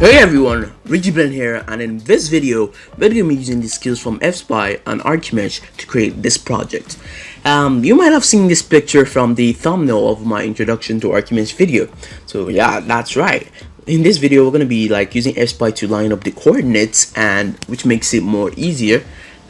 Hey everyone, Rigiblend here, and in this video, we're going to be using the skills from FSpy and Artic to create this project. You might have seen this picture from the thumbnail of my introduction to Artic video. So yeah, that's right. In this video, we're going to be using FSpy to line up the coordinates, and which makes it more easier,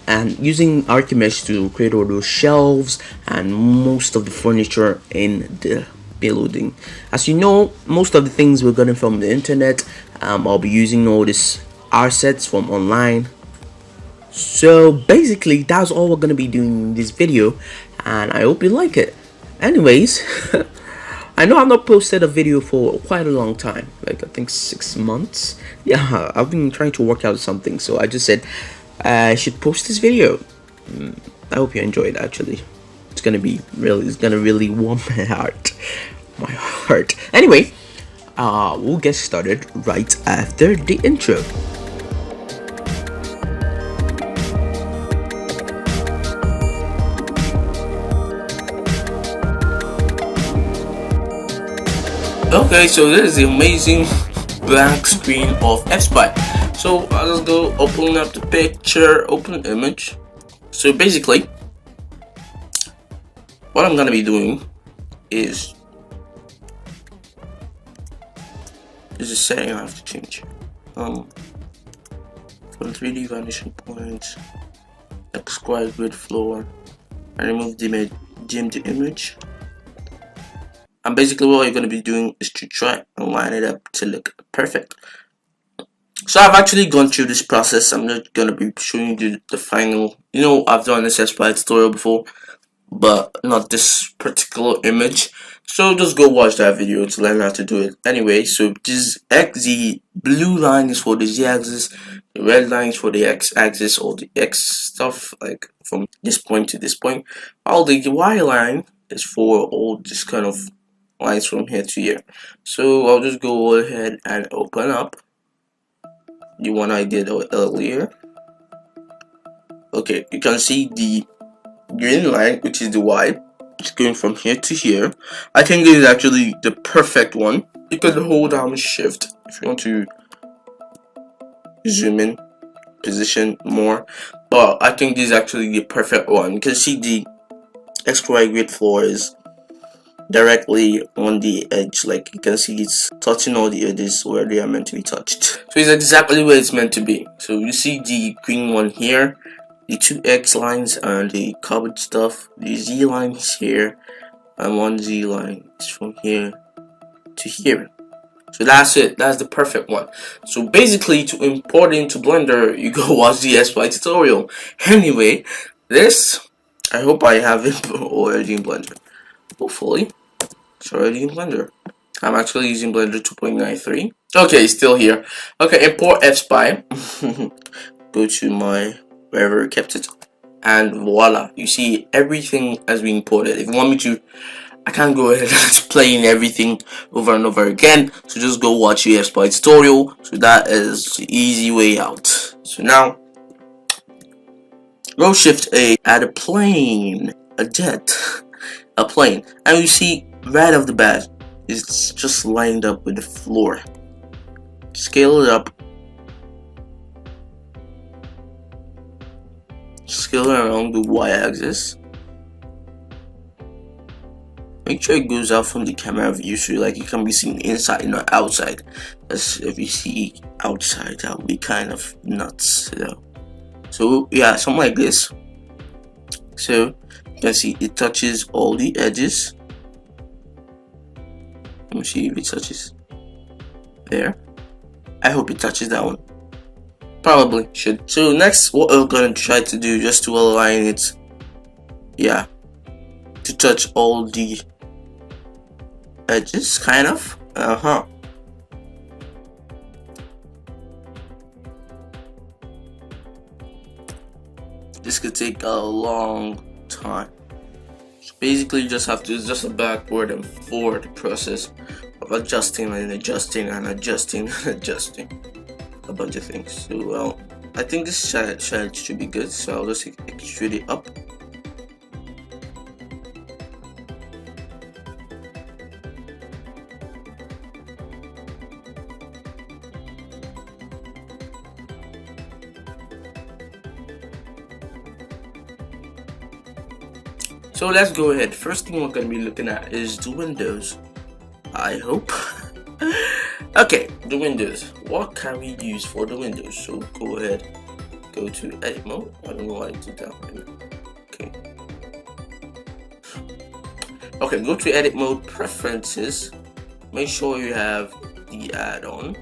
and using Artic to create all those shelves and most of the furniture in the building. As you know, most of the things we're getting from the internet. I'll be using all these assets from online. So basically, that's all we're gonna be doing in this video, and I hope you like it. Anyways, I know I've not posted a video for quite a long time, I think 6 months. Yeah, I've been trying to work out something, so I just said I should post this video. I hope you enjoyed. Actually, it's gonna really warm my heart. Anyway, we'll get started right after the intro. Okay, so this is the amazing blank screen of FSpy. So I'll just go open up the picture, open image. So basically, what I'm gonna be doing is a setting I have to change. From 3D vanishing points, X-square grid floor, and remove the image. And basically what you're going to be doing is to try and line it up to look perfect. So I've actually gone through this process. I'm not going to be showing you the final. I've done this FSpy tutorial before, but not this particular image. So just go watch that video to learn how to do it. Anyway, so the blue line is for the z-axis, the red line is for the x-axis, or the x stuff, like from this point to this point. While the y line is for all this kind of lines from here to here. So I'll just go ahead and open up the one I did earlier. Okay, you can see the green line, which is the y. It's going from here to here. I think this is actually the perfect one. You can hold down shift if you want to zoom in, position more, but I think this is actually the perfect one. You can see the X-Y grid floor is directly on the edge, like you can see it's touching all the edges where they are meant to be touched. So it's exactly where it's meant to be. So you see the green one here, the two X lines and the covered stuff, the Z line is here, and one Z line is from here to here. So that's it. That's the perfect one. So basically, to import into Blender, you go watch the FSpy tutorial. Anyway, this, I hope I have it already in Blender. Hopefully, it's already in Blender. I'm actually using Blender 2.93. Okay, still here. Okay, import FSpy. Go to my wherever I kept it, and voila, you see everything has been imported. If you want me to, I can't go ahead and explain everything over and over again, so just go watch the FSpy tutorial. So that is the easy way out. So now go shift A, add a plane, a jet, a plane, and you see right off the bat it's just lined up with the floor. Scale it up, scale around the y-axis. Make sure it goes out from the camera view, so you can be seen inside, not outside. As if you see outside, that would be kind of nuts. So yeah, something like this. So you can see it touches all the edges. Let me see if it touches there. I hope it touches that one. Probably should. So next, what we're gonna try to do, just to align it, yeah, to touch all the edges, kind of. This could take a long time. So basically, you just have to, it's just a backward and forward process of adjusting and adjusting and adjusting and adjusting a bunch of things. So I think this side should be good, so I'll just extrude it up. So let's go ahead. First thing we're gonna be looking at is the windows. I hope. Okay, the windows. What can we use for the windows? So go ahead, go to edit mode. I don't know why I did that right now. Okay, go to edit mode, preferences. Make sure you have the add-on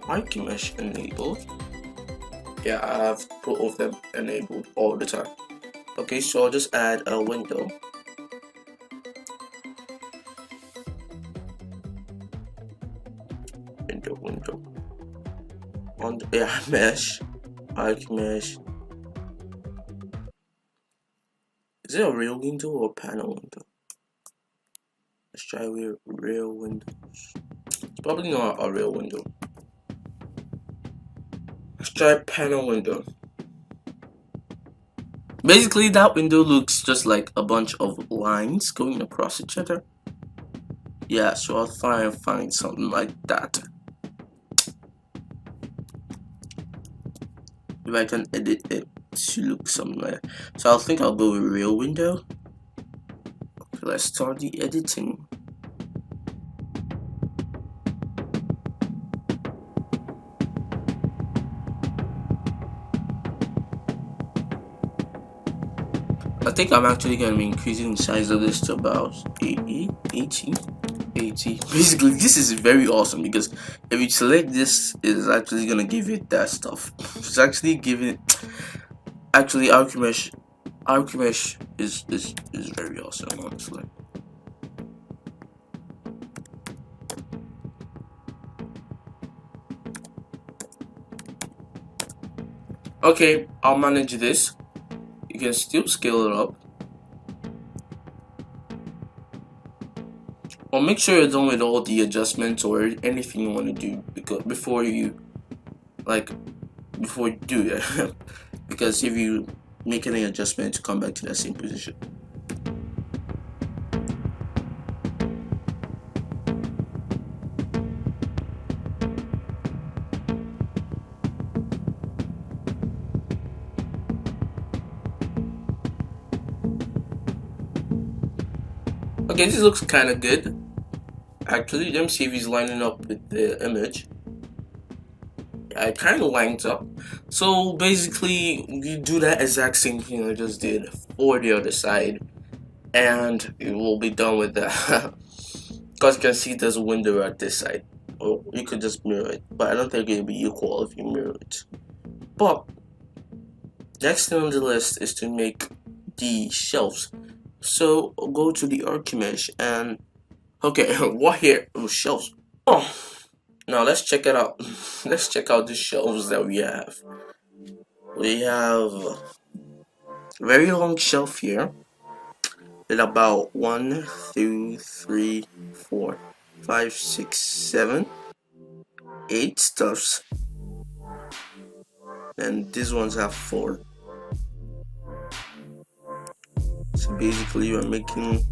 Artic mesh enabled. Yeah, I have both of them enabled all the time. Okay, so I'll just add a window. Window on the mesh, Artic mesh. Is it a real window or a panel window? Let's try with real windows. It's probably not a real window. Let's try panel window. Basically, that window looks just like a bunch of lines going across each other. Yeah, so I'll try and find something like that. If I can edit it to look somewhere. So I think I'll go with real window. Okay, let's start the editing. I think I'm actually going to be increasing the size of this to about 80. Basically, this is very awesome because if you select this, it's actually going to give it that stuff. It's actually giving actually Artic mesh is very awesome, honestly. Okay, I'll manage this. You can still scale it up. Or make sure you're done with all the adjustments or anything you want to do before you do it. Because if you make any adjustments, come back to that same position. Okay, this looks kind of good. Actually, let me see if he's lining up with the image. Yeah, it kind of lines up. So basically, you do that exact same thing I just did for the other side, and it will be done with that. Because you can see there's a window at this side. Or you could just mirror it, but I don't think it'll be equal if you mirror it. But next thing on the list is to make the shelves. So go to the Artic mesh and okay, what here? Oh, shelves. Oh, now let's check it out. Let's check out the shelves that we have. We have a very long shelf here with about 1, 2, 3, 4, 5, 6, 7, 8 stuffs, and these ones have 4. So basically you're making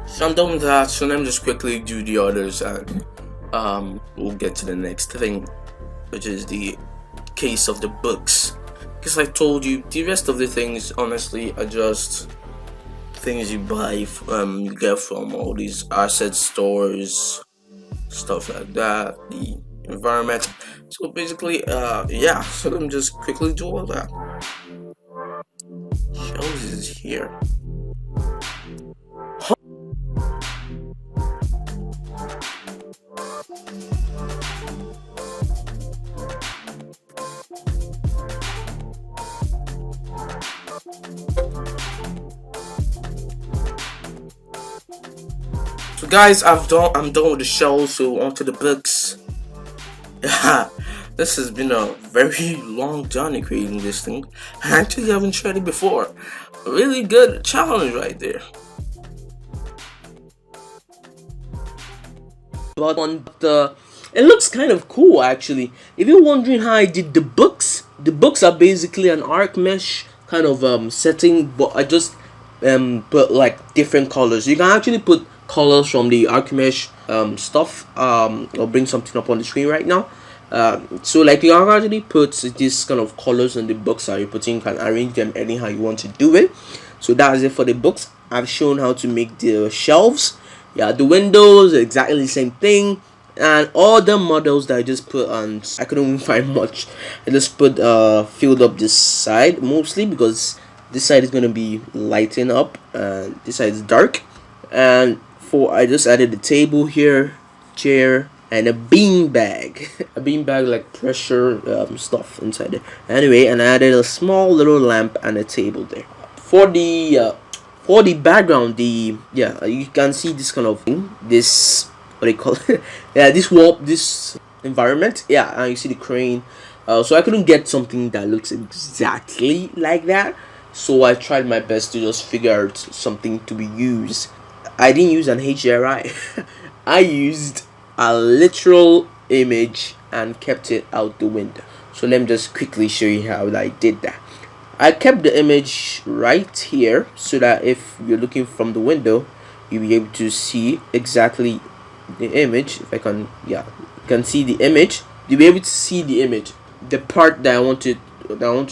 so I'm done with that, so let me just quickly do the others and we'll get to the next thing, which is the case of the books. Because I told you, the rest of the things honestly are just things you buy, you get from all these asset stores, stuff like that, the environment. So basically, yeah, so let me just quickly do all that. Shelves is here. So guys, I'm done with the show, so on to the books. Yeah, this has been a very long journey creating this thing. I actually haven't tried it before. Really good challenge right there. But on the, it looks kind of cool actually. If you're wondering how I did the books are basically an arc mesh kind of setting, but I just put like different colors. You can actually put colors from the arc mesh stuff. I'll bring something up on the screen right now. So like you can actually put this kind of colors on the books that you put in. You can arrange them anyhow you want to do it. So that's it for the books. I've shown how to make the shelves. Yeah, the windows, exactly the same thing. And all the models that I just put on, I couldn't even find much. I just put filled up this side mostly because this side is gonna be lighting up and this side is dark. And I just added a table here, chair, and a bean bag. A bean bag like pressure stuff inside it. Anyway, and I added a small little lamp and a table there. For the background, you can see this kind of thing. This, what do you call it? Yeah, this environment. Yeah, and you see the crane. So I couldn't get something that looks exactly like that. So I tried my best to just figure out something to be used. I didn't use an HDRI. I used a literal image and kept it out the window. So let me just quickly show you how I did that. I kept the image right here so that if you're looking from the window, you'll be able to see exactly the image. If I can, yeah, you can see the image. You'll be able to see the image, the part that I want to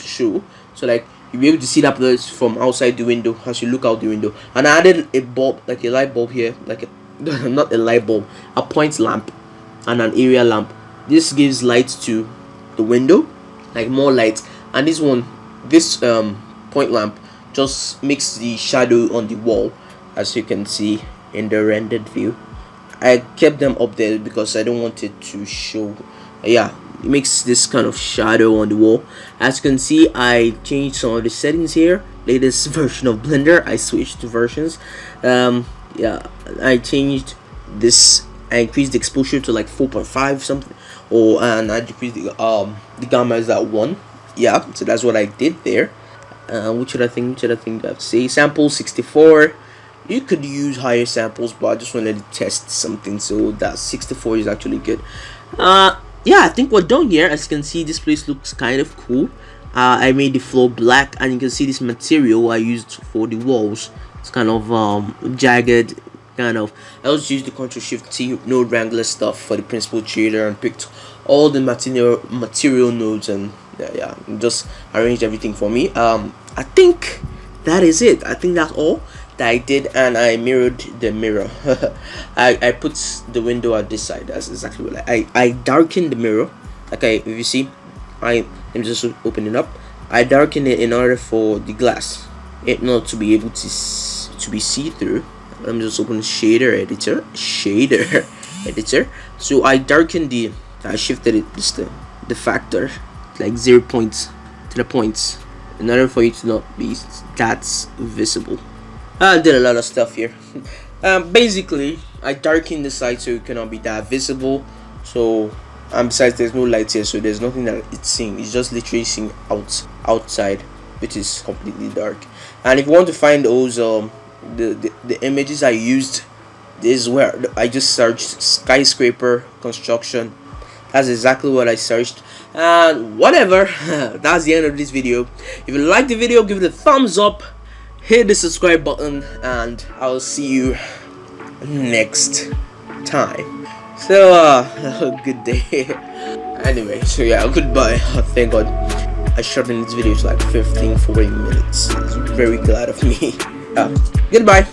show. So like you'll be able to see that place from outside the window as you look out the window. And I added a bulb, like a light bulb here, like a not a light bulb, a point lamp and an area lamp. This gives light to the window, like more light. And this point lamp just makes the shadow on the wall, as you can see in the rendered view. I kept them up there because I don't want it to show. Yeah, it makes this kind of shadow on the wall. As you can see, I changed some of the settings here. Latest version of Blender, I switched versions. Yeah, I changed this. I increased the exposure to like 4.5 something, and I decreased the gamma is at 1. Yeah, so that's what I did there. Which other thing I have to say? Sample 64. You could use higher samples, but I just wanted to test something, so that 64 is actually good. Yeah, I think we're done here. As you can see, this place looks kind of cool. I made the floor black, and you can see this material I used for the walls. It's kind of jagged, kind of. I also used the Ctrl-Shift-T node wrangler stuff for the principal shader and picked all the material nodes and yeah, just arranged everything for me. I think that is it. I think that's all that I did, and I mirrored the mirror. I put the window at this side. That's exactly what I darkened the mirror. Okay, if you see, let me just open it up. I darkened it in order for the glass it not to be able to be see-through. Let me just open shader editor. So I darkened I shifted it just the factor like 0 points to the points in order for it to not be that visible. I did a lot of stuff here. Basically I darkened the side so it cannot be that visible. So besides, there's no light here, so there's nothing that it's seeing. It's just literally seeing outside, which is completely dark. And if you want to find those the images I used, this is where I just searched skyscraper construction. That's exactly what I searched. And whatever, that's the end of this video. If you like the video, give it a thumbs up, hit the subscribe button, and I'll see you next time. So good day. Anyway, so yeah, goodbye. Thank God I shortened this video to like 15-40 minutes. It's very glad of me. Goodbye.